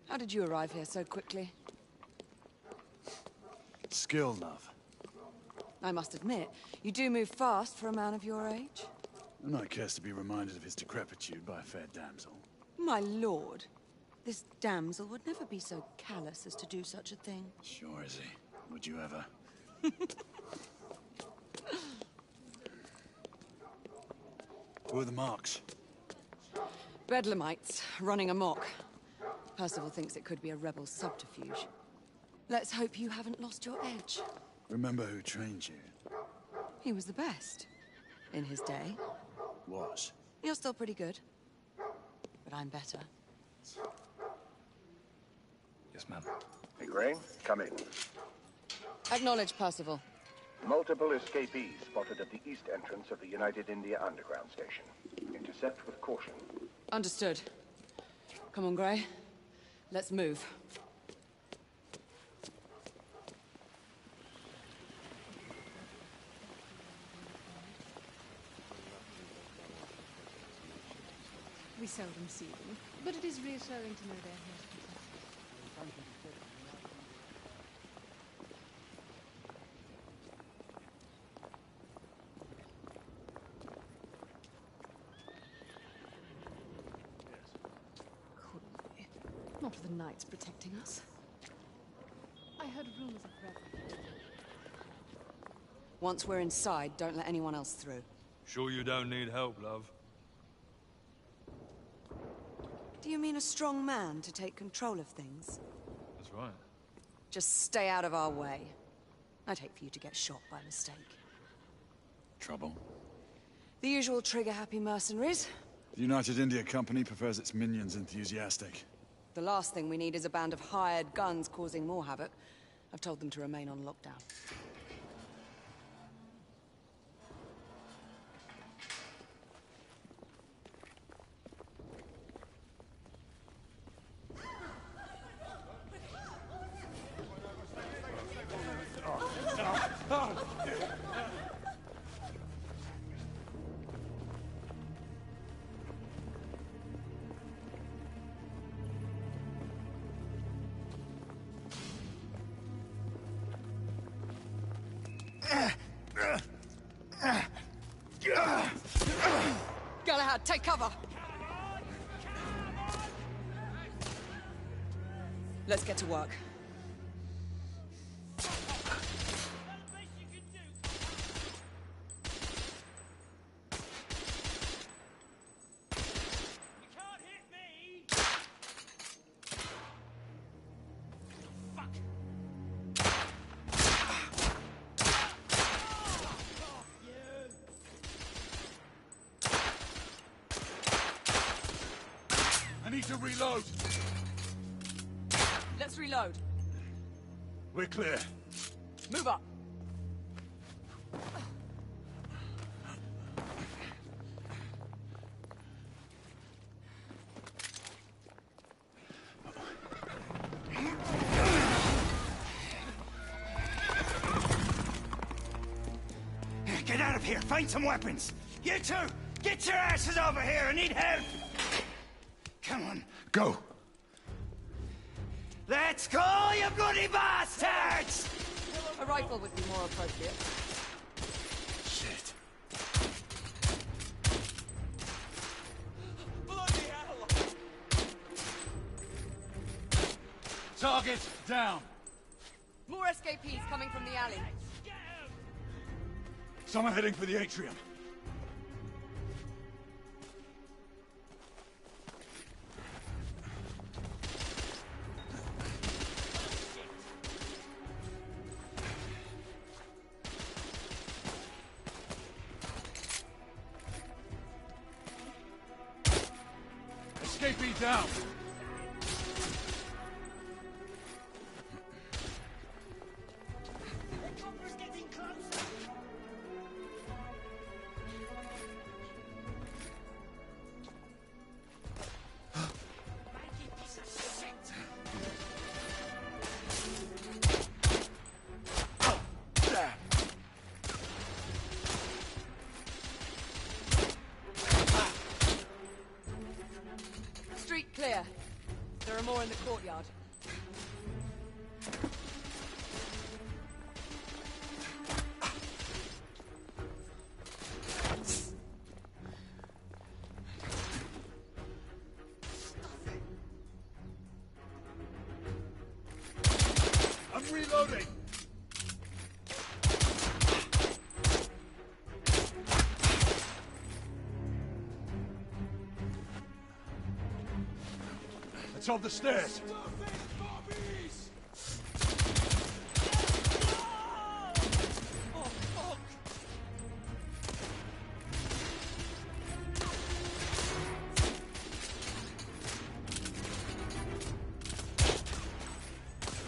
How did you arrive here so quickly? Skill, love. I must admit, you do move fast for a man of your age. And I cares to be reminded of his decrepitude by a fair damsel. My lord, this damsel would never be so callous as to do such a thing. Sure is he. Would you ever? Who are the marks? Bedlamites, running amok. Percival thinks it could be a rebel subterfuge. Let's hope you haven't lost your edge. Remember who trained you? He was the best. In his day. Was. You're still pretty good. But I'm better. Yes, ma'am. Hey, Gray, come in. Acknowledge, Percival. Multiple escapees spotted at the east entrance of the United India Underground Station. Intercept with caution. Understood. Come on, Gray. Let's move. We seldom see them, but it is reassuring to know they're here. Couldn't we? Not with the knights protecting us. I heard rumors of rebels. Once we're inside, don't let anyone else through. Sure you don't need help, love? Do you mean a strong man to take control of things? That's right. Just stay out of our way. I'd hate for you to get shot by mistake. Trouble? The usual trigger-happy mercenaries. The United India Company prefers its minions enthusiastic. The last thing we need is a band of hired guns causing more havoc. I've told them to remain on lockdown. Galahad, take cover! Let's get to work. I need to reload! Let's reload. We're clear. Move up. Get out of here! Find some weapons! You two! Get your asses over here! I need help! Come on. Go! Let's go, you bloody bastards! A rifle would be more appropriate. Shit. Bloody hell! Target down! More escapees coming from the alley. Someone heading for the atrium. Escapee down! Street clear. There are more in the courtyard. I'm reloading! It's on the stairs!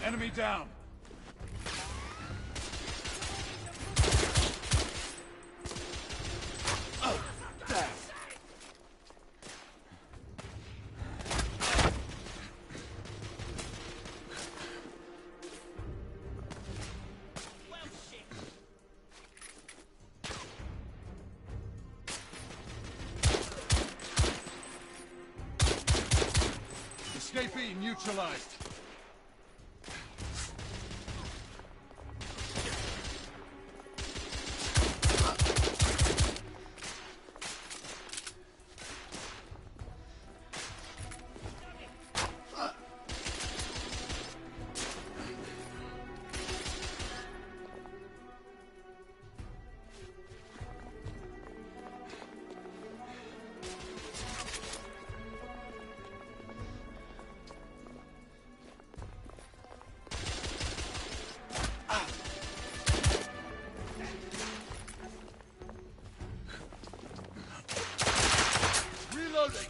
Enemy down! Escapee neutralized. Reloading!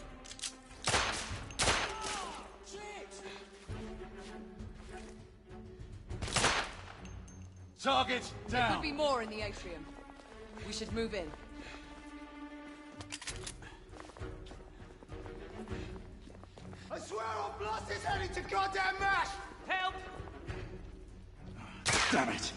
Target There down! could be more in the atrium. We should move in. I swear I'll blast his head into goddamn mash! Help! Damn it!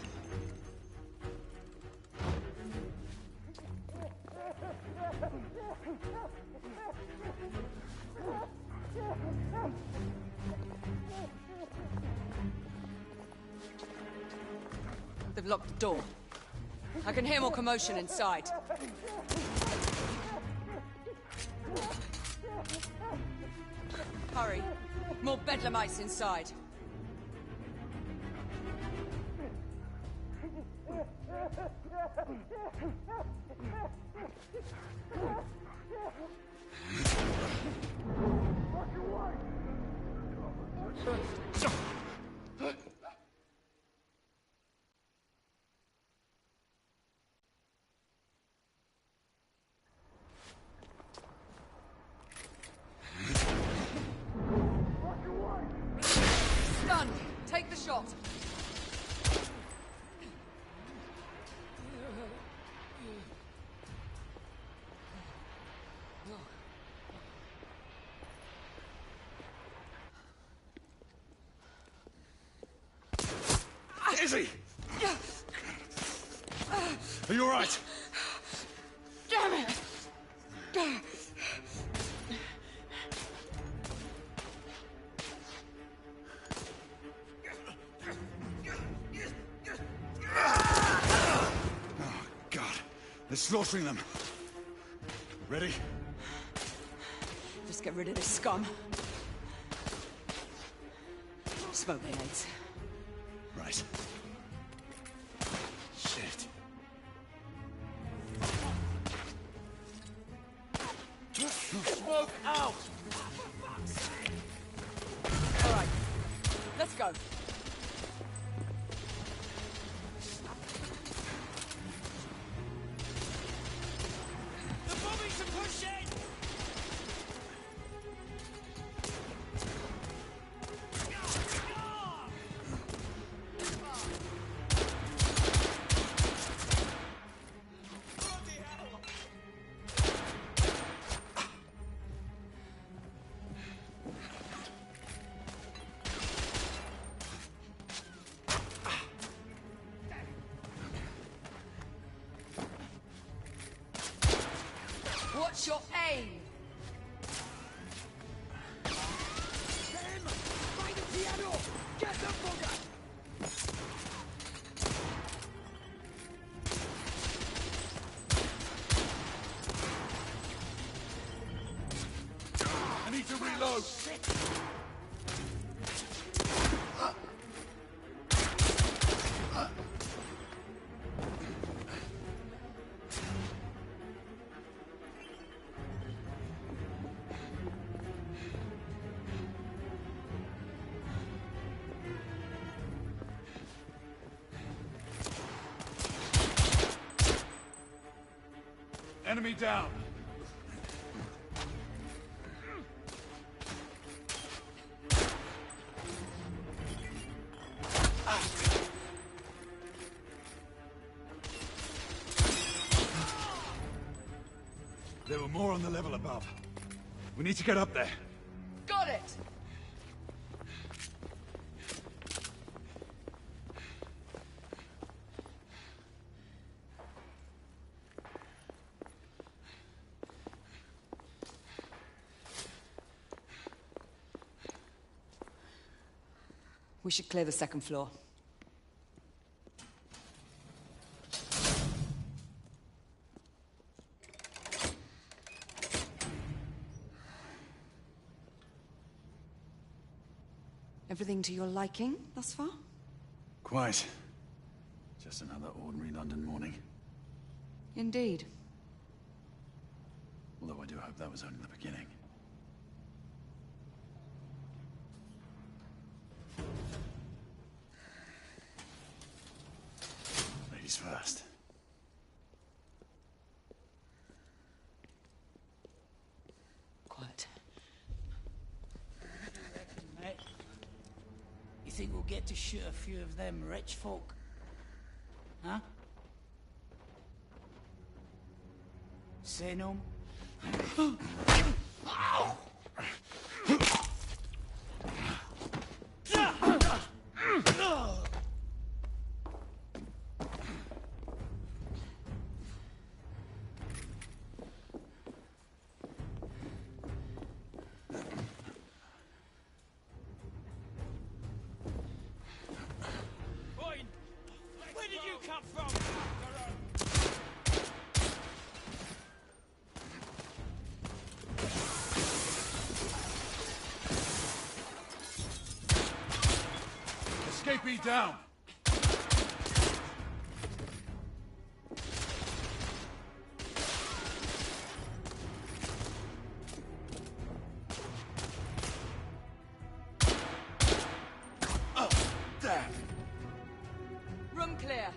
They've locked the door. I can hear more commotion inside. Hurry. More bedlamites inside. Stunned. Take the shot. Izzy! Are you alright? Damn it! Oh, God. They're slaughtering them. Ready? Just get rid of this scum. Smoke grenades. Right. Shit. Smoke out! All right. Let's go. The bobbies are pushing! What's your aim? need to reload! Enemy down! There were more on the level above. We need to get up there. Got it! We should clear the second floor. Everything to your liking thus far? Quite. Just another ordinary London morning. Indeed. Although I do hope that was only the beginning. Ladies first. Quiet. Mate, you think we'll get to shoot a few of them rich folk? Huh? Say no? Where did you come from? Escapee down! Oh, damn! Room clear.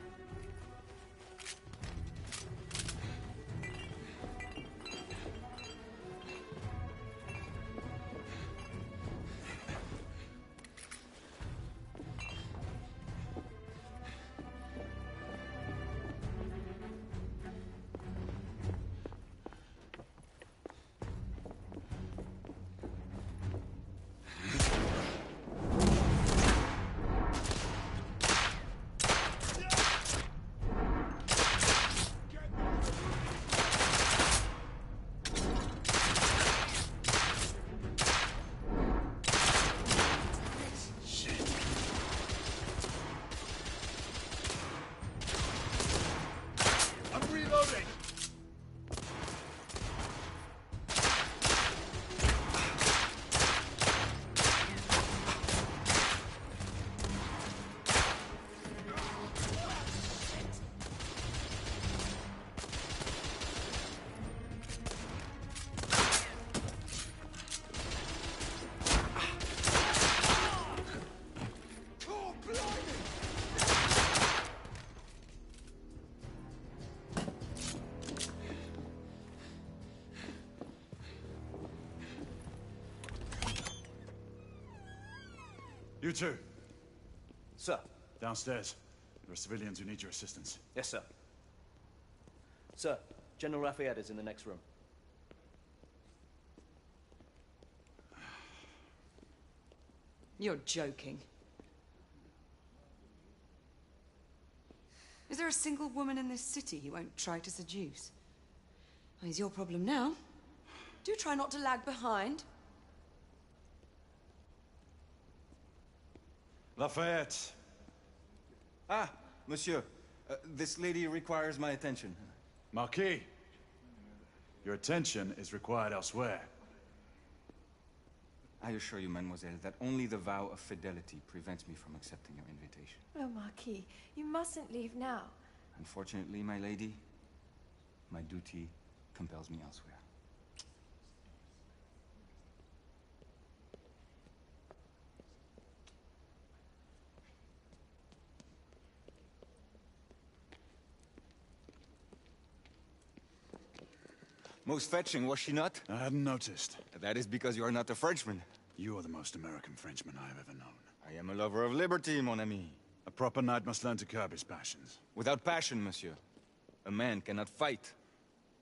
I'm reloading! You two, Sir. downstairs. There are civilians who need your assistance. Yes, sir. Sir, General Lafayette is in the next room. You're joking. Is there a single woman in this city he won't try to seduce? Well, he's your problem now. Do try not to lag behind. Lafayette! Ah, monsieur. This lady requires my attention. Marquis! Your attention is required elsewhere. I assure you, mademoiselle, that only the vow of fidelity prevents me from accepting your invitation. Oh, Marquis, you mustn't leave now. Unfortunately, my lady, my duty compels me elsewhere. Most fetching, was she not? I hadn't noticed. That is because you are not a Frenchman. You are the most American Frenchman I have ever known. I am a lover of liberty, mon ami. A proper knight must learn to curb his passions. Without passion, monsieur, a man cannot fight.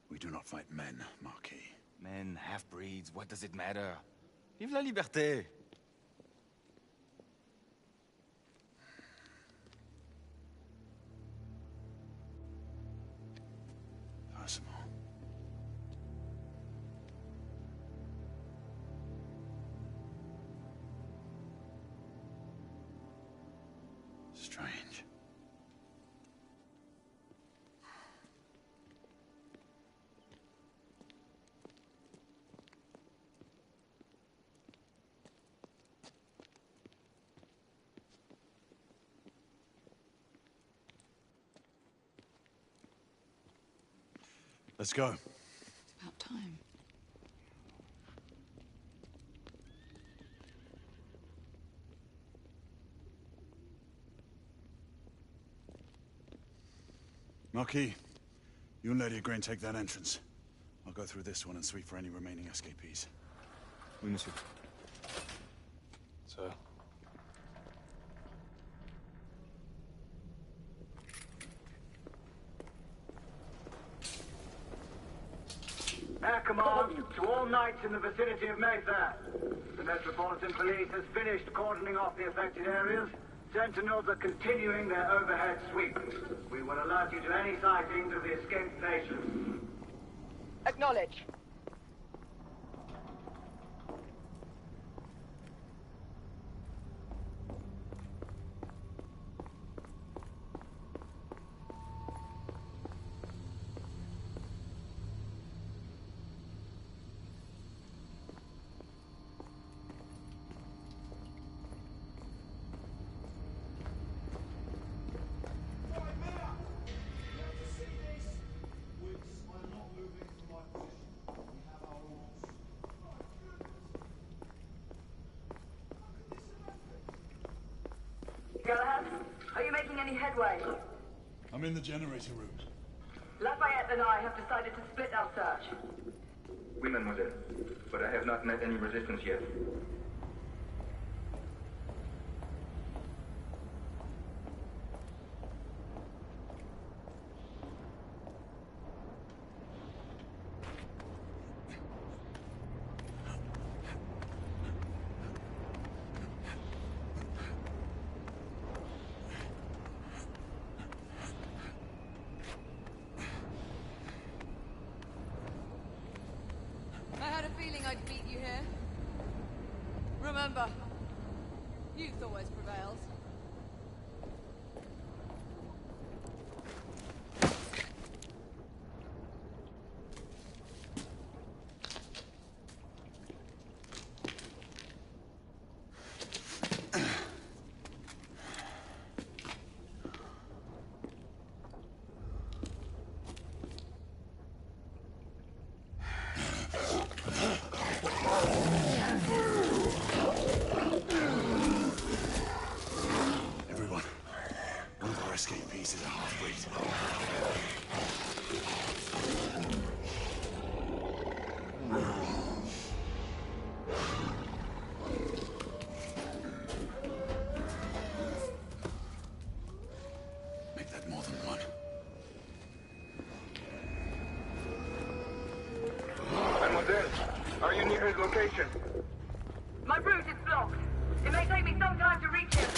We do not fight men, Marquis. Men, half-breeds, what does it matter? Vive la liberté! Possible. Strange. Let's go. About time. Marquis, you and Lady Igraine take that entrance. I'll go through this one and sweep for any remaining escapees. Oui, monsieur. Sir. Air command to all knights in the vicinity of Mayfair. The Metropolitan Police has finished cordoning off the affected areas. Sentinels are continuing their overhead sweep. We will alert you to any sightings of the escaped patients. Acknowledge. Galahad, are you making any headway? I'm in the generator room. Lafayette and I have decided to split our search. Oui, mademoiselle. But I have not met any resistance yet. I had a feeling I'd beat you here. Remember, youth always prevails. Everyone, one of our escapees is a half-breed. Make that more than one. Mademoiselle, are you near his location? My route is blocked. It may take me some time to reach him.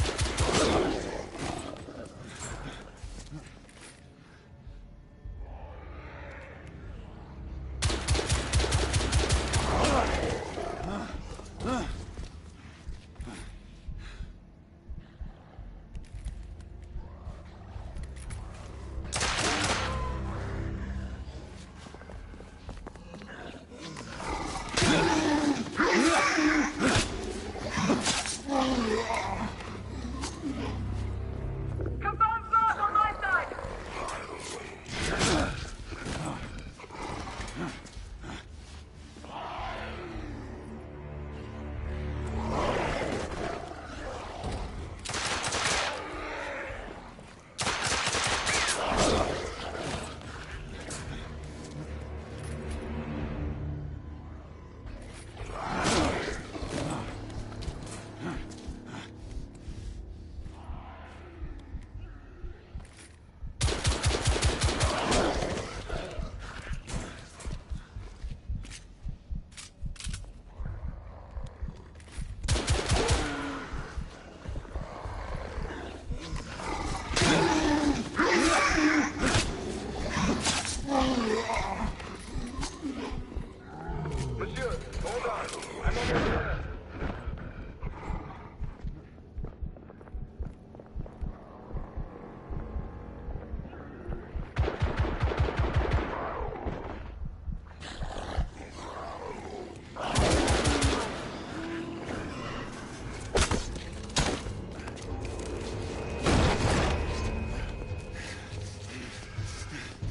I'm on your turn.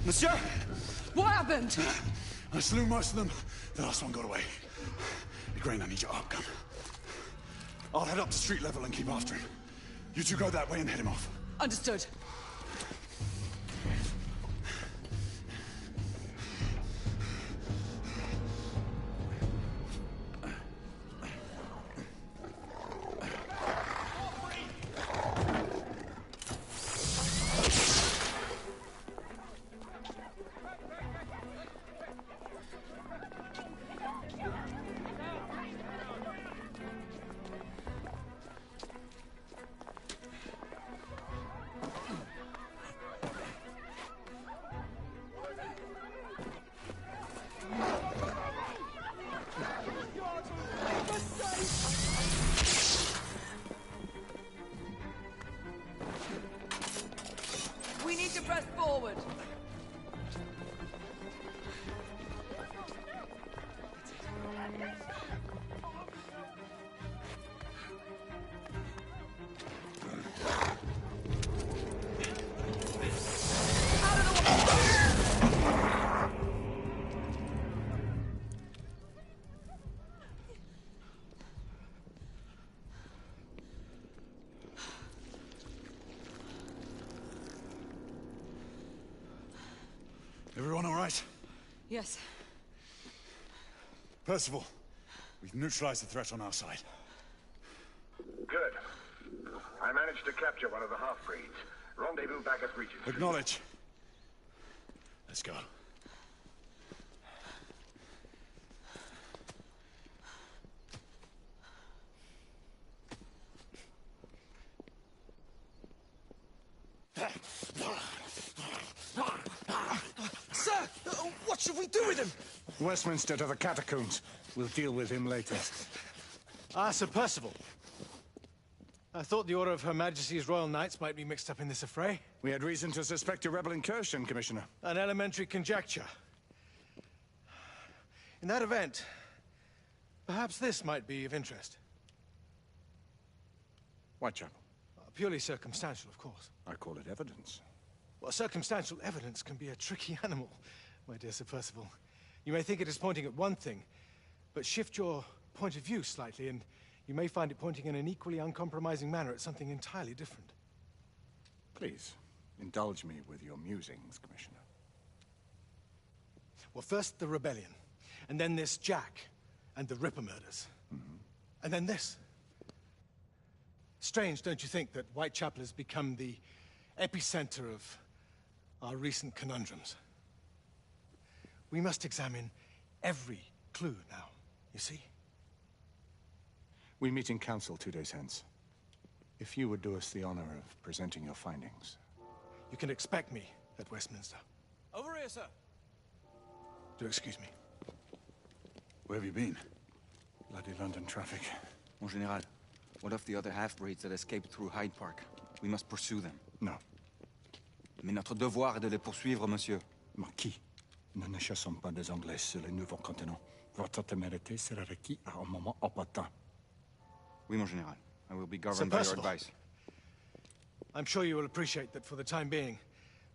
Monsieur! What happened? I slew most of them. The last one got away. Igraine, I need your arc gun. I'll head up to street level and keep after him. You two go that way and head him off. Understood. We need to press forward. Everyone all right? Yes. Percival, we've neutralized the threat on our side. Good. I managed to capture one of the half-breeds. Rendezvous back at Regent. Acknowledge. Let's go. Sir! What should we do with him? Westminster to the catacombs. We'll deal with him later. Ah, Sir Percival. I thought the Order of Her Majesty's Royal Knights might be mixed up in this affray. We had reason to suspect a rebel incursion, Commissioner. An elementary conjecture. In that event, perhaps this might be of interest. Whitechapel? Purely circumstantial, of course. I call it evidence. Well, circumstantial evidence can be a tricky animal, my dear Sir Percival. You may think it is pointing at one thing, but shift your point of view slightly, and you may find it pointing in an equally uncompromising manner at something entirely different. Please, indulge me with your musings, Commissioner. Well, first the rebellion, and then this Jack, and the Ripper murders. And then this. Strange, don't you think, that Whitechapel has become the epicenter of our recent conundrums? We must examine every clue now, you see? We meet in council 2 days hence. If you would do us the honor of presenting your findings. You can expect me at Westminster. Over here, sir. Do excuse me. Where have you been? Bloody London traffic. Mon Général, what of the other half-breeds that escaped through Hyde Park? We must pursue them. No. Mais notre devoir est de les poursuivre, monsieur. Marquis, nous ne chassons pas des Anglais sur le nouveau continent. Votre témérité sera requis à un moment opportun. Oui, mon Général. I will be governed by your advice. I'm sure you will appreciate that for the time being,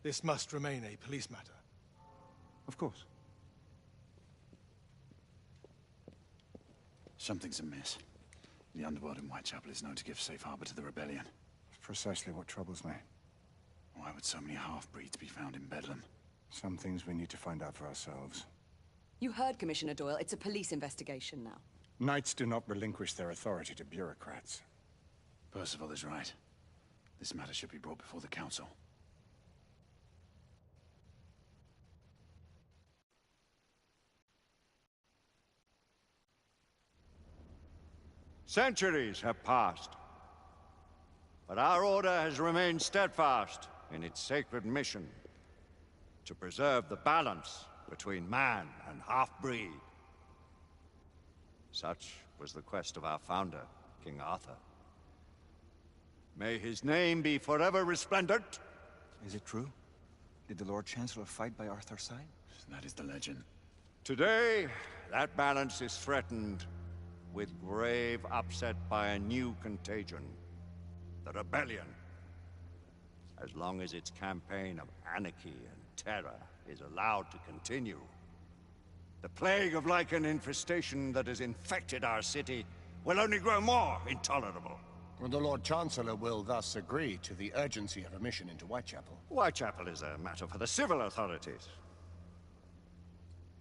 this must remain a police matter. Of course. Something's amiss. The underworld in Whitechapel is known to give safe harbor to the rebellion. Precisely what troubles me. Why would so many half-breeds be found in Bedlam? Some things we need to find out for ourselves. You heard Commissioner Doyle. It's a police investigation now. Knights do not relinquish their authority to bureaucrats. Percival is right. This matter should be brought before the council. Centuries have passed, but our order has remained steadfast in its sacred mission to preserve the balance between man and half-breed. Such was the quest of our founder, King Arthur. May his name be forever resplendent. Is it true? Did the Lord Chancellor fight by Arthur's side? That is the legend. Today, that balance is threatened with grave upset by a new contagion. The rebellion. As long as its campaign of anarchy and terror is allowed to continue, the plague of Lycan infestation that has infected our city will only grow more intolerable. The Lord Chancellor will thus agree to the urgency of a mission into Whitechapel. Whitechapel is a matter for the civil authorities.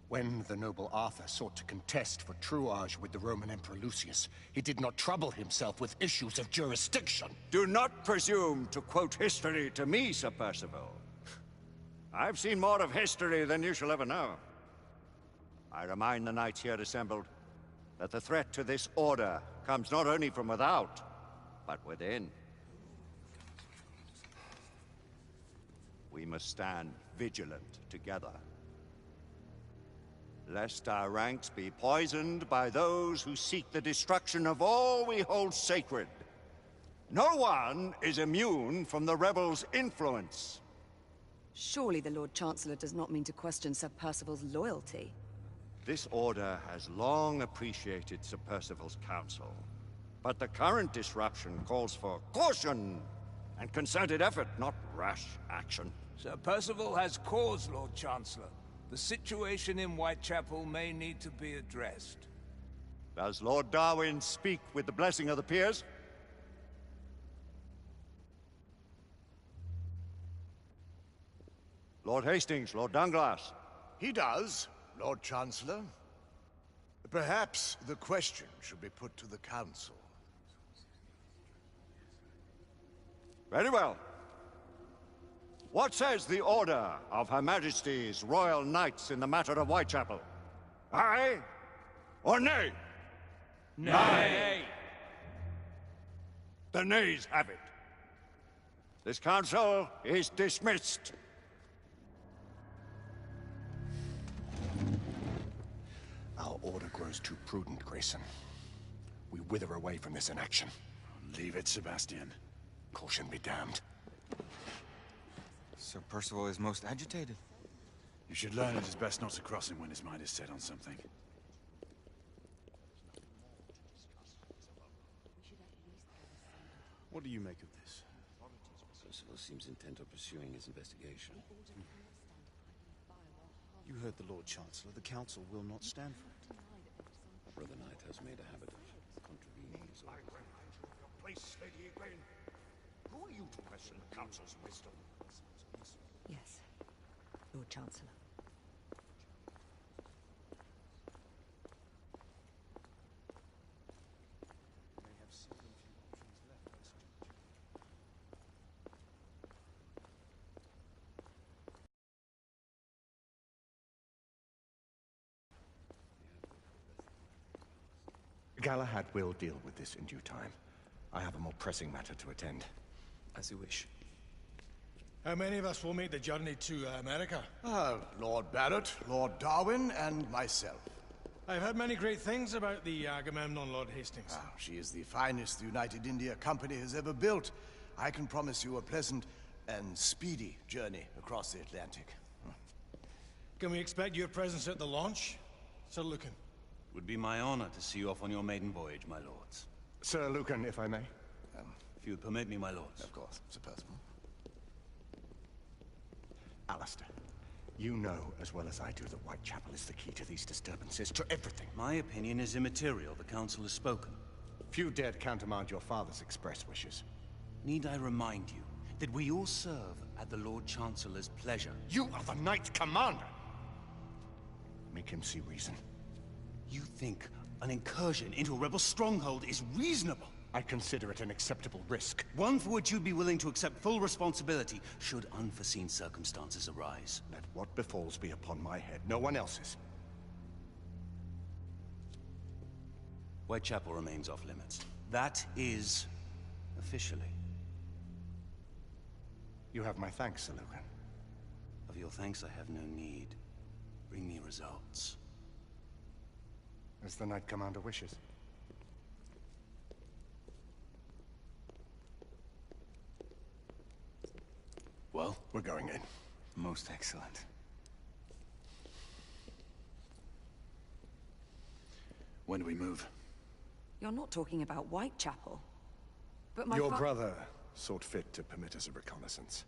When the noble Arthur sought to contest for truage with the Roman Emperor Lucius, he did not trouble himself with issues of jurisdiction. Do not presume to quote history to me, Sir Percival. I've seen more of history than you shall ever know. I remind the knights here assembled that the threat to this order comes not only from without, but within. We must stand vigilant together, lest our ranks be poisoned by those who seek the destruction of all we hold sacred. No one is immune from the rebels' influence. Surely the Lord Chancellor does not mean to question Sir Percival's loyalty. This order has long appreciated Sir Percival's counsel, but the current disruption calls for caution and concerted effort, not rash action. Sir Percival has cause, Lord Chancellor. The situation in Whitechapel may need to be addressed. Does Lord Darwin speak with the blessing of the peers? Lord Hastings, Lord Dunglass. He does, Lord Chancellor. Perhaps the question should be put to the Council. Very well. What says the Order of Her Majesty's Royal Knights in the matter of Whitechapel? Aye or nay? Nay. The nays have it. This council is dismissed. Our order grows too prudent, Grayson. We wither away from this inaction. Leave it, Sebastian. Caution be damned. Sir Percival is most agitated. You should learn it is best not to cross him when his mind is set on something. What do you make of this? Percival seems intent on pursuing his investigation. You heard the Lord Chancellor. The Council will not stand for it. Brother Knight has made a habit of contravening his orders. Your place, Lady Egwene. Who are you to question the Council's wisdom? Yes, Lord Chancellor. Galahad will deal with this in due time. I have a more pressing matter to attend. As you wish. How many of us will make the journey to America? Lord Barrett, Lord Darwin, and myself. I've heard many great things about the Agamemnon, Lord Hastings. She is the finest the United India Company has ever built. I can promise you a pleasant and speedy journey across the Atlantic. Can we expect your presence at the launch, Sir Lucan? Would be my honor to see you off on your maiden voyage, my lords. Sir Lucan, if I may? If you would permit me, my lords. Of course, Sir Percival. Alistair, you know as well as I do that Whitechapel is the key to these disturbances, to everything. My opinion is immaterial. The Council has spoken. Few dared countermand your father's express wishes. Need I remind you that we all serve at the Lord Chancellor's pleasure? You are the Knight Commander! Make him see reason. You think an incursion into a rebel stronghold is reasonable? I consider it an acceptable risk. One for which you'd be willing to accept full responsibility should unforeseen circumstances arise. Let what befalls be upon my head, no one else's. Whitechapel remains off limits. That is officially. You have my thanks, Sir Lucan. Of your thanks I have no need. Bring me results. As the Knight Commander wishes. Well, we're going in. Most excellent. When do we move? You're not talking about Whitechapel. But my Your brother sought fit to permit us a reconnaissance.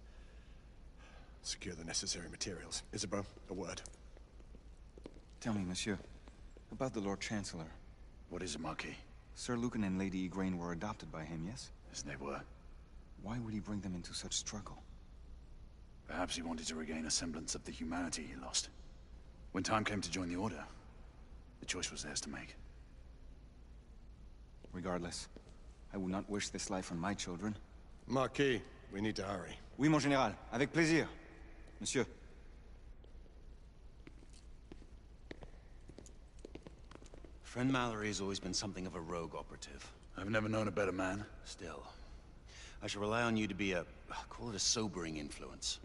Secure the necessary materials. Isabeau, a word. Tell me, monsieur, about the Lord Chancellor. What is it, Marquis? Sir Lucan and Lady Igraine were adopted by him, yes? Yes, they were. Why would he bring them into such struggle? Perhaps he wanted to regain a semblance of the humanity he lost. When time came to join the Order, the choice was theirs to make. Regardless, I would not wish this life on my children. Marquis, we need to hurry. Oui, mon général. Avec plaisir. Monsieur. Friend Mallory has always been something of a rogue operative. I've never known a better man. Still, I shall rely on you to be call it a sobering influence.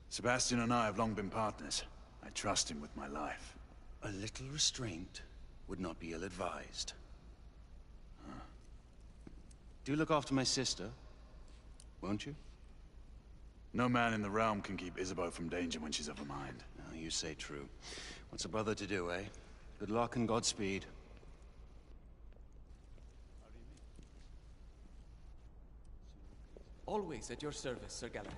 Sebastian and I have long been partners. I trust him with my life. A little restraint would not be ill-advised. Do look after my sister, won't you? No man in the realm can keep Isabeau from danger when she's of a mind. Oh, you say true. What's a brother to do, eh? Good luck and Godspeed. Always at your service, Sir Galahad.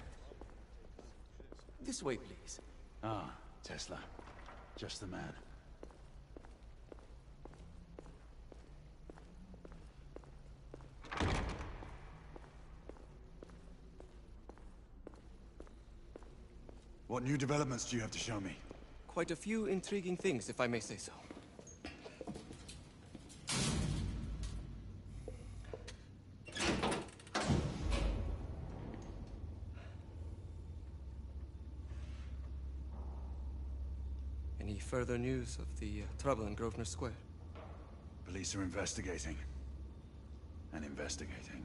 This way, please. Ah, Tesla. Just the man. What new developments do you have to show me? Quite a few intriguing things, if I may say so. Any further news of the trouble in Grosvenor Square? Police are investigating. And investigating.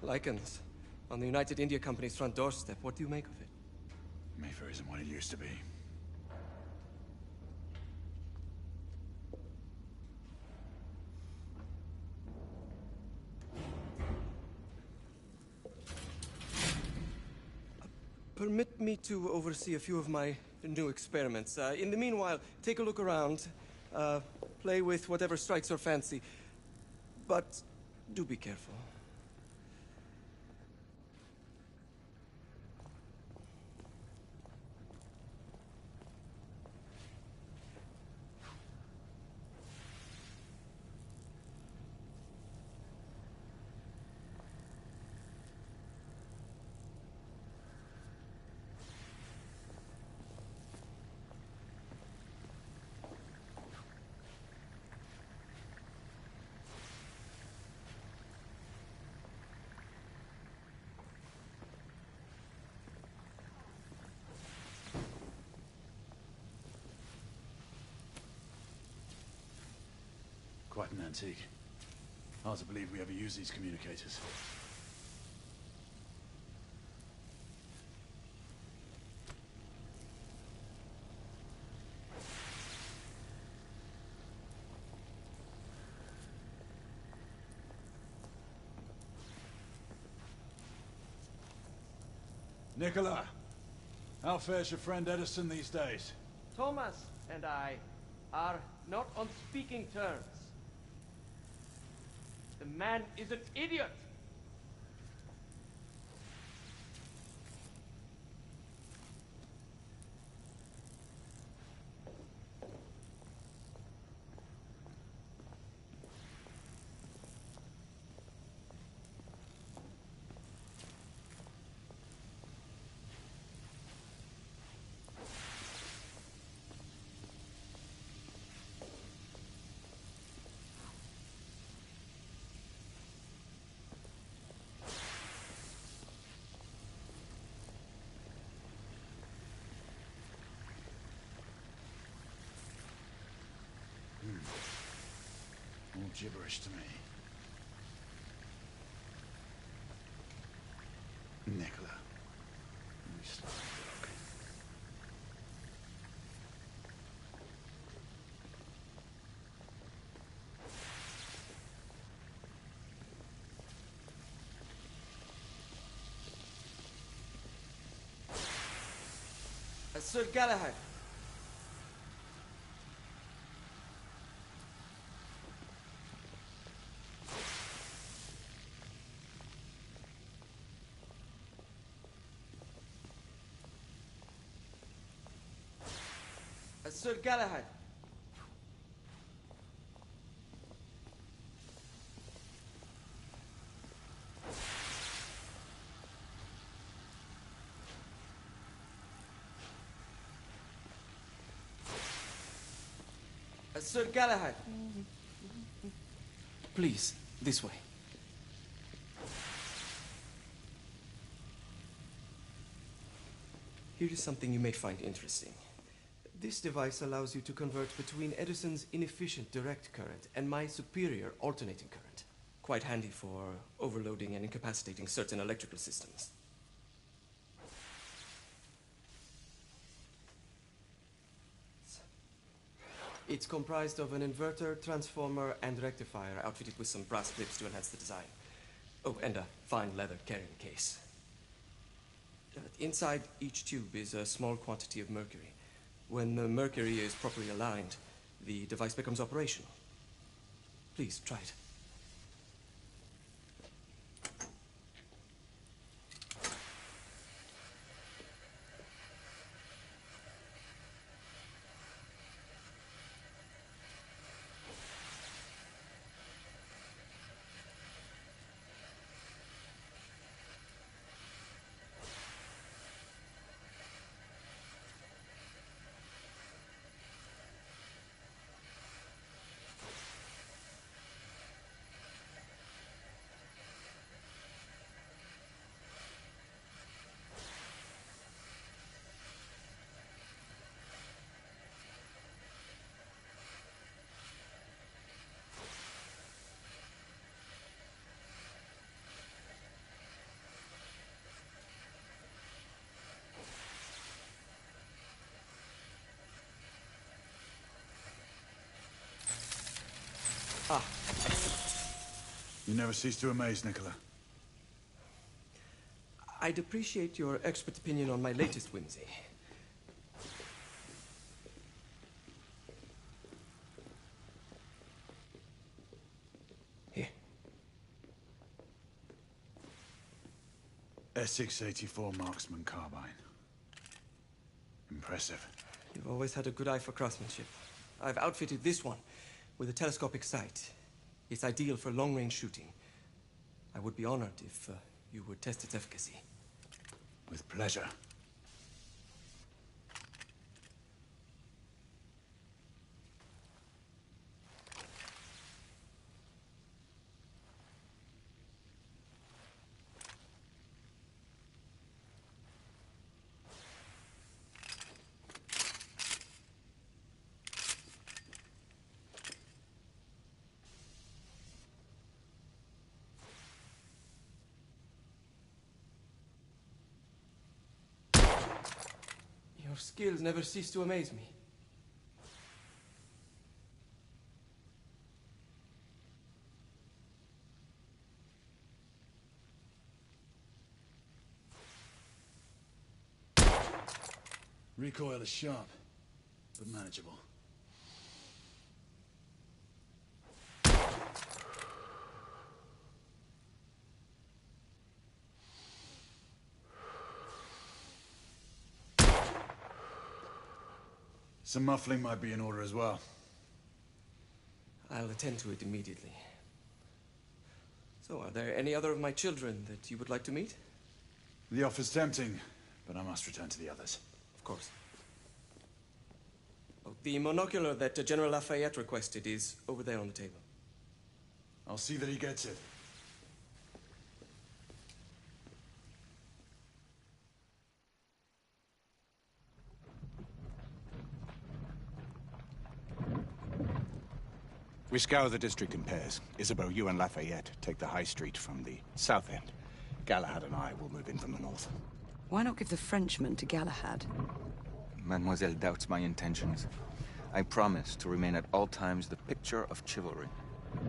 Lycans, on the United India Company's front doorstep. What do you make of it? Mayfair isn't what it used to be. Permit me to oversee a few of my new experiments. In the meanwhile, take a look around. Play with whatever strikes your fancy. But do be careful. Quite an antique. Hard to believe we ever use these communicators. Nicola, how fares your friend Edison these days? Thomas and I are not on speaking terms. The man is an idiot! All gibberish to me. Nicola. You sly dog. Sir Galahad. Sir Galahad. Sir Galahad. Please, this way. Here is something you may find interesting. This device allows you to convert between Edison's inefficient direct current and my superior alternating current. Quite handy for overloading and incapacitating certain electrical systems. It's comprised of an inverter, transformer, and rectifier outfitted with some brass clips to enhance the design. Oh, and a fine leather carrying case. Inside each tube is a small quantity of mercury. When the mercury is properly aligned, the device becomes operational. Please, try it. Ah. You never cease to amaze, Nicola. I'd appreciate your expert opinion on my latest whimsy. Here. Essex 84 Marksman Carbine. Impressive. You've always had a good eye for craftsmanship. I've outfitted this one with a telescopic sight. It's ideal for long-range shooting. I would be honored if you would test its efficacy. With pleasure. Your skills never cease to amaze me. Recoil is sharp, but manageable. Some muffling might be in order as well. I'll attend to it immediately. So, are there any other of my children that you would like to meet? The offer's tempting, but I must return to the others. Of course. Oh, the monocular that General Lafayette requested is over there on the table. I'll see that he gets it. We scour the district in pairs. Isabeau, you and Lafayette take the high street from the south end. Galahad and I will move in from the north. Why not give the Frenchman to Galahad? Mademoiselle doubts my intentions. I promise to remain at all times the picture of chivalry.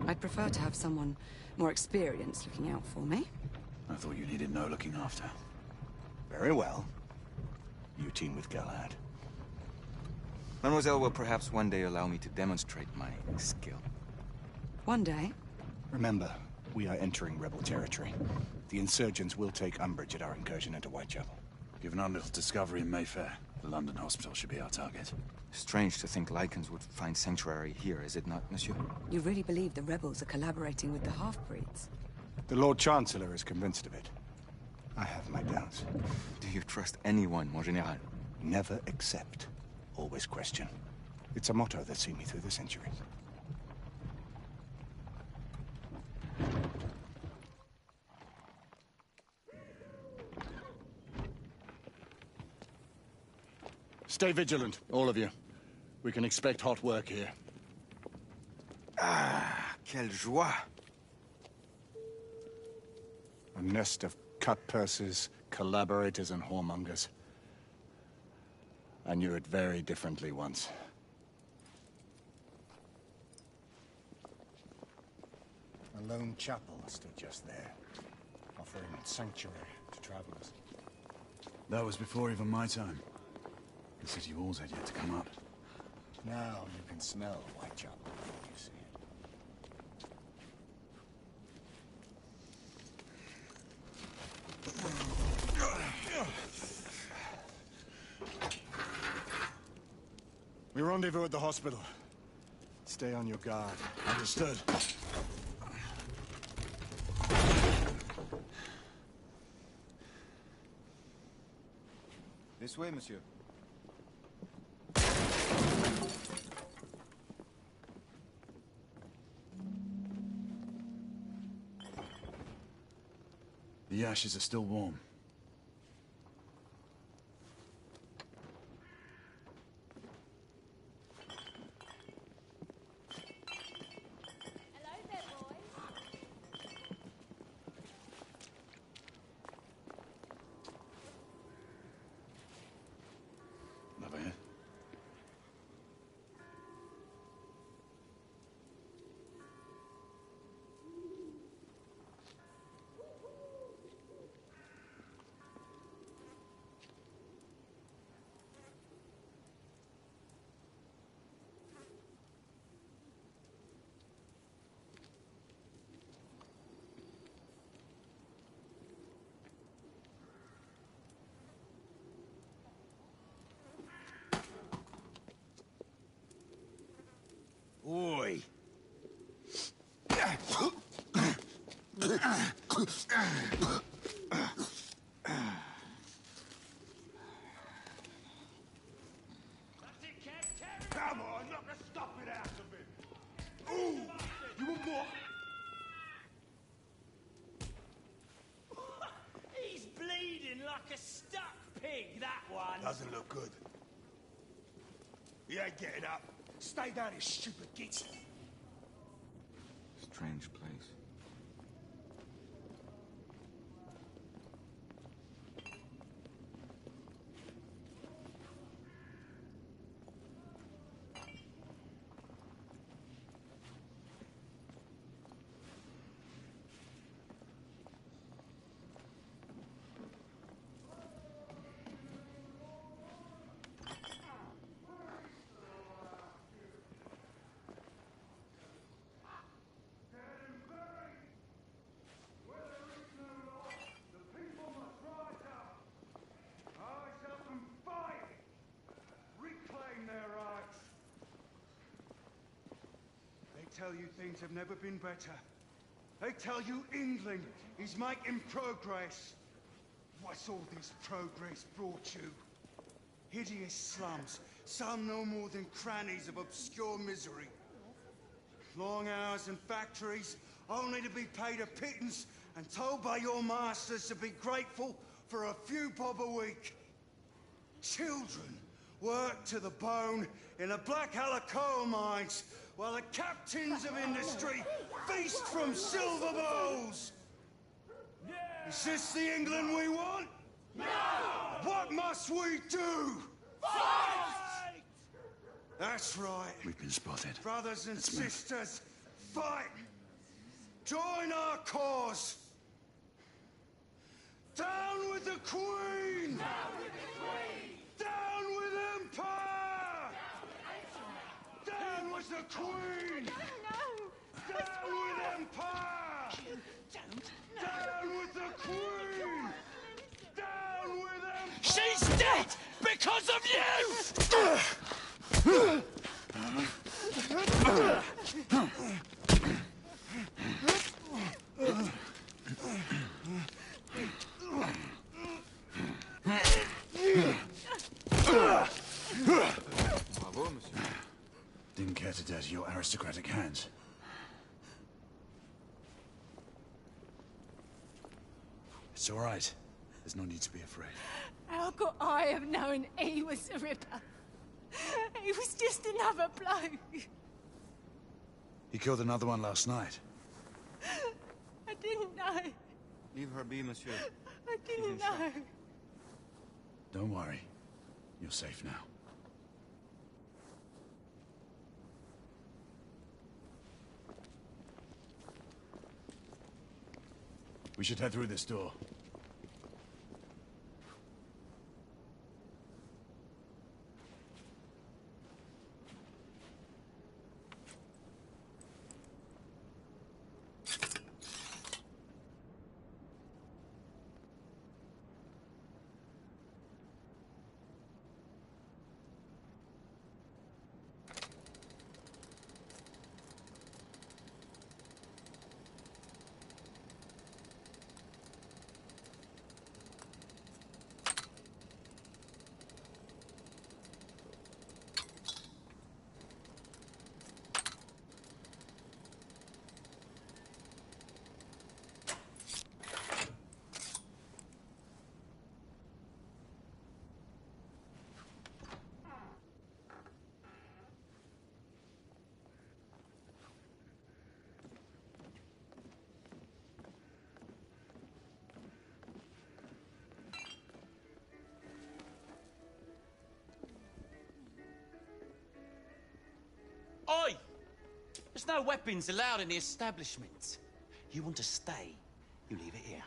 I'd prefer to have someone more experienced looking out for me. I thought you needed no looking after. Very well. You team with Galahad. Mademoiselle will perhaps one day allow me to demonstrate my skill. One day? Remember, we are entering rebel territory. The insurgents will take umbrage at our incursion into Whitechapel. Given our little discovery in Mayfair, the London hospital should be our target. Strange to think Lycans would find sanctuary here, is it not, monsieur? You really believe the rebels are collaborating with the half-breeds? The Lord Chancellor is convinced of it. I have my doubts. Do you trust anyone, mon général? Never accept. Always question. It's a motto that's seen me through the centuries. Stay vigilant, all of you. We can expect hot work here. Ah, quelle joie! A nest of cut-pursers, collaborators, and whoremongers. I knew it very differently once. A lone chapel stood just there, offering sanctuary to travelers. That was before even my time. The city walls had yet to come up. Now you can smell Whitechapel, you see it. We rendezvous at the hospital. Stay on your guard. Understood. This way, monsieur. The ashes are still warm. Over here. Oi! Come on, knock the stuffing out of him! Ooh! You want more? He's bleeding like a stuck pig, that one. Doesn't look good. He ain't getting up. Stay down, you stupid git. Strange place. Tell you things have never been better. They tell you England is making progress. What's all this progress brought you? Hideous slums, some no more than crannies of obscure misery. Long hours in factories, only to be paid a pittance and told by your masters to be grateful for a few bob a week. Children work to the bone in the Blackhallow coal mines, while the captains of industry feast from silver bowls. Is this the England we want? No! What must we do? Fight! That's right. We've been spotted. Brothers and sisters, fight! Join our cause! Down with the Queen! Down with the Queen! Down with Empire! with the Queen! No! Down with Empire! Down with the Queen! Down with Empire! She's dead because of you! Bravo, monsieur. Didn't care to dirty your aristocratic hands. It's all right. There's no need to be afraid. How could I have known he was the Ripper? He was just another bloke. He killed another one last night. I didn't know. Leave her be, monsieur. I didn't know. Don't worry. You're safe now. We should head through this door. Oi! There's no weapons allowed in the establishment. You want to stay, you leave it here.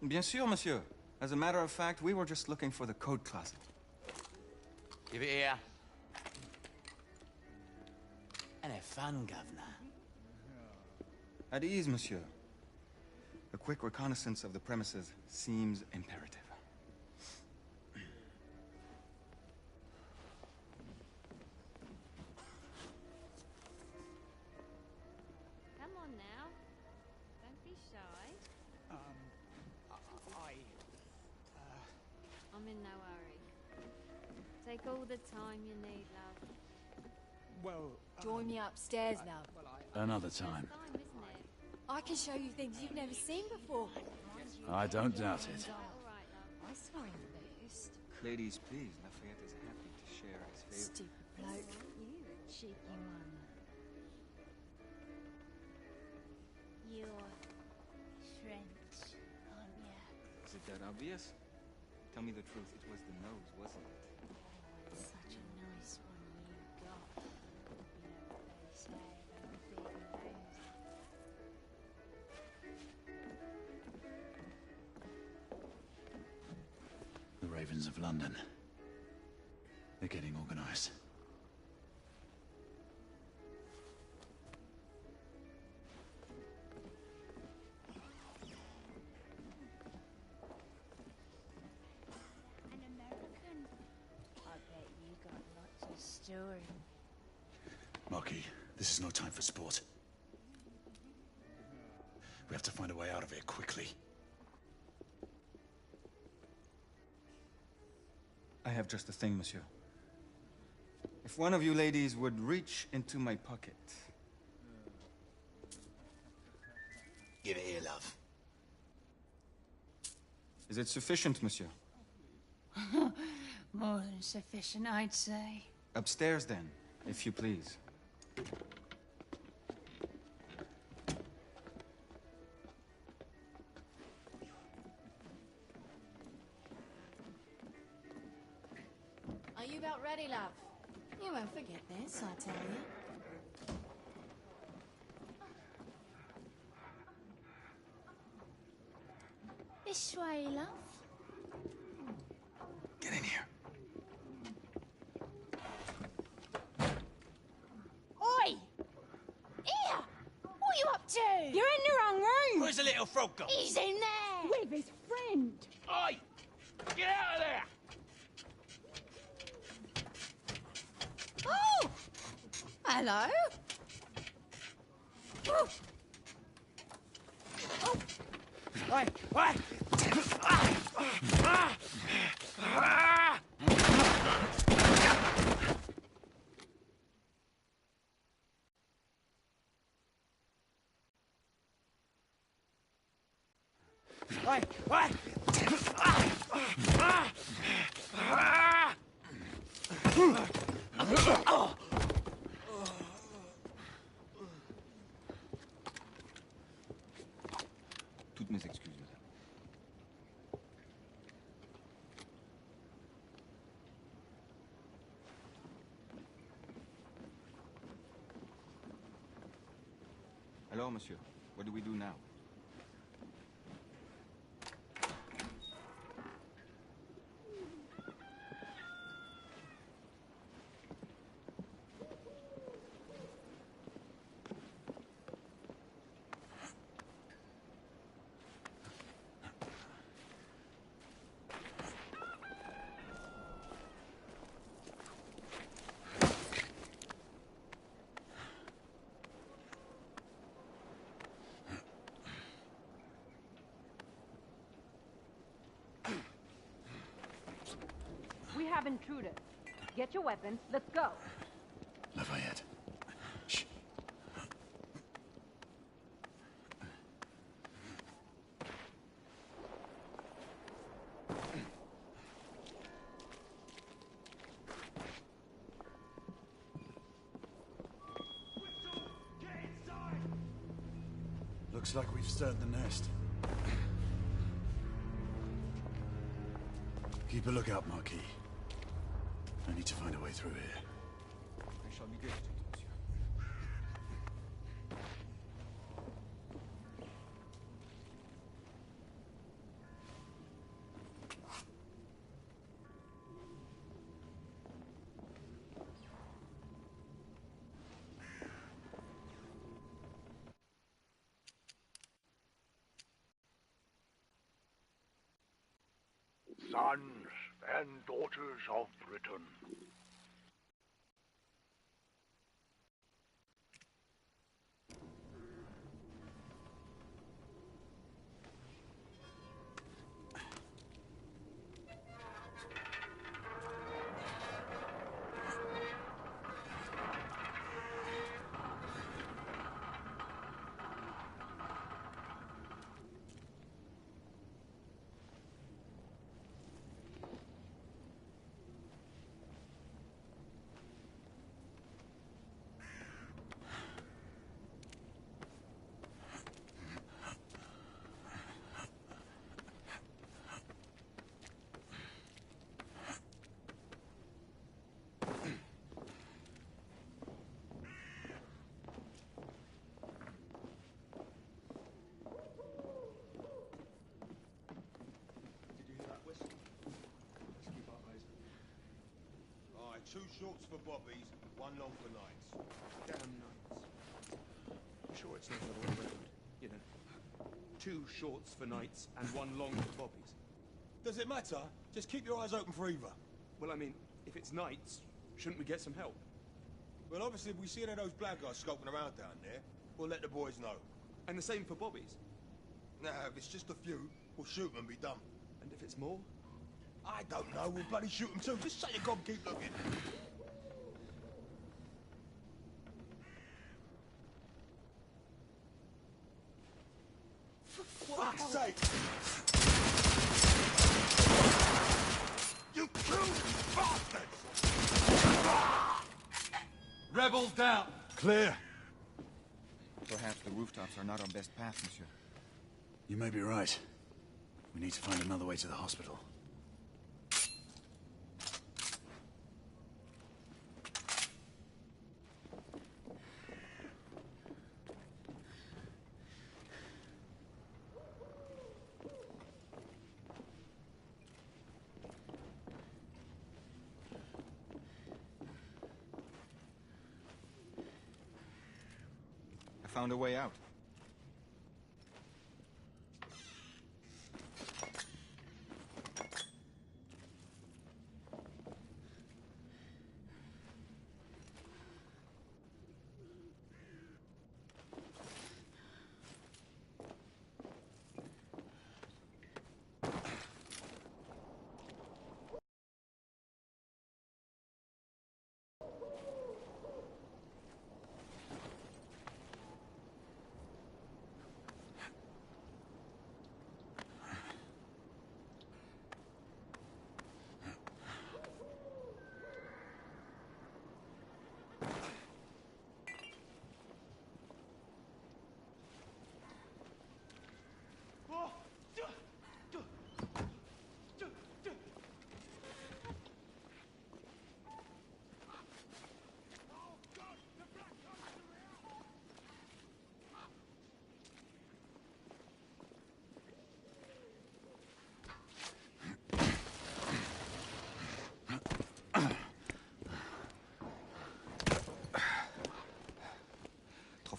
Bien sûr, monsieur. As a matter of fact, we were just looking for the code closet. Give it here. And have fun, Governor. At ease, monsieur. A quick reconnaissance of the premises seems imperative. Come on now. Don't be shy. I'm in no hurry. Take all the time you need, love. Well... Join me upstairs now. Another time. Time, isn't it? I can show you things you've never seen before. I don't doubt it. All right, love. I saw him first. Ladies, please. Lafayette is happy to share his favor. Stupid bloke. You a cheeky one. You're French, aren't you? Is it that obvious? Tell me the truth. It was the nose, wasn't it? Such a nice one you got. You know what they say about big noses. The Ravens of London. They're getting organized. An American? I bet you got lots of story. Marquis, this is no time for sport. We have to find a way out of here quickly. I have just the thing, monsieur. If one of you ladies would reach into my pocket. Give it here, love. Is it sufficient, monsieur? More than sufficient, I'd say. Upstairs, then, if you please. Are you about ready, love? You won't forget this, I tell you. This way, love. Get in here. Oi! little frog go? He's in there! With his friend! Oi! Get out of there! Oh! Hello? Oh. Oh. Oi! Oi! Oi! Oi! Toutes mes excuses, madame. Alors, monsieur, what do we do now? We have intruders. Get your weapons. Let's go. Lafayette. Shh. Looks like we've stirred the nest. Keep a lookout, Marquis. I need to find a way through here. I shall be good, monsieur. Sons and daughters of Britain. Alright, 2 shorts for bobbies, 1 long for nights. Damn nights. I'm sure it's not the other way around. You know, 2 shorts for nights and 1 long for bobbies. Does it matter? Just keep your eyes open for either. Well, I mean, if it's nights, shouldn't we get some help? Well, obviously, if we see any of those blackguards scoping around down there, we'll let the boys know. And the same for bobbies? Now, if it's just a few, we'll shoot them and be done. And if it's more? I don't know, we'll bloody shoot them too. Just shut your gob and keep looking. For fuck's sake! You two bastards! Rebels down! Clear. Perhaps the rooftops are not our best path, monsieur. You may be right. We need to find another way to the hospital. I found a way out.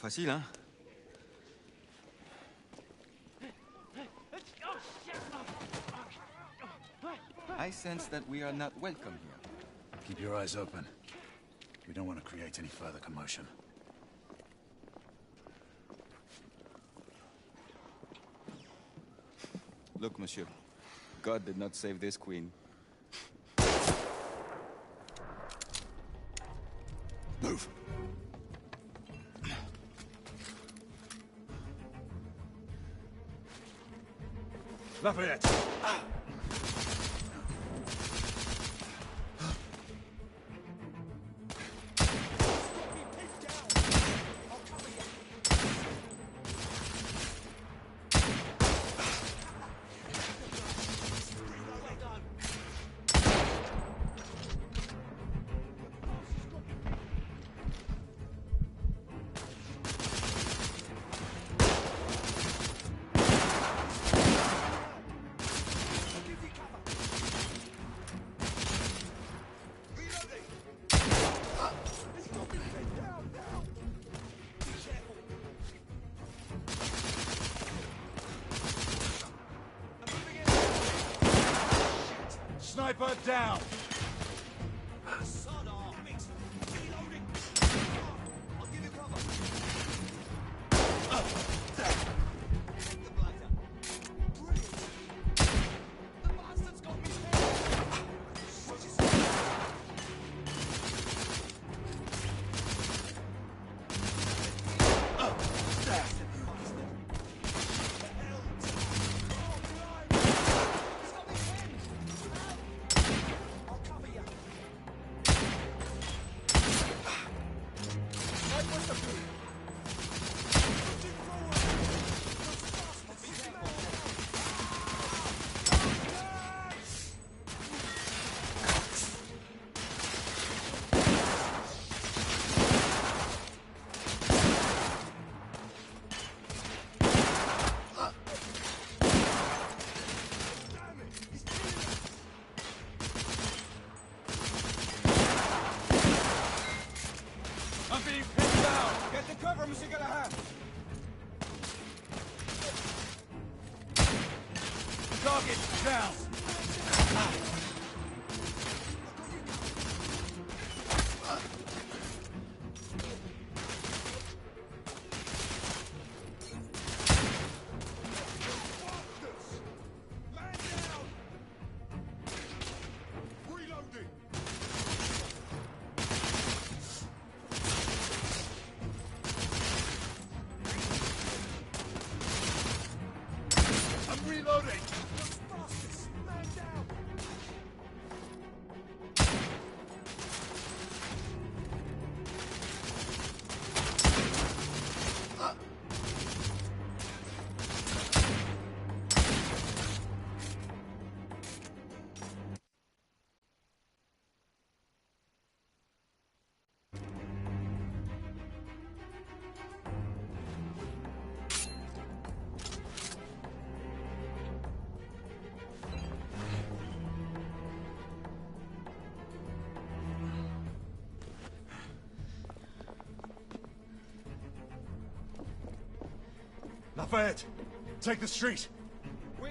facile, hein? I sense that we are not welcome here. Keep your eyes open. We don't want to create any further commotion. Look, monsieur. God did not save this queen. Move! Lafayette! Sniper down! Cover, Monsieur Galahad! Target down! Lafayette, take the street. Oui,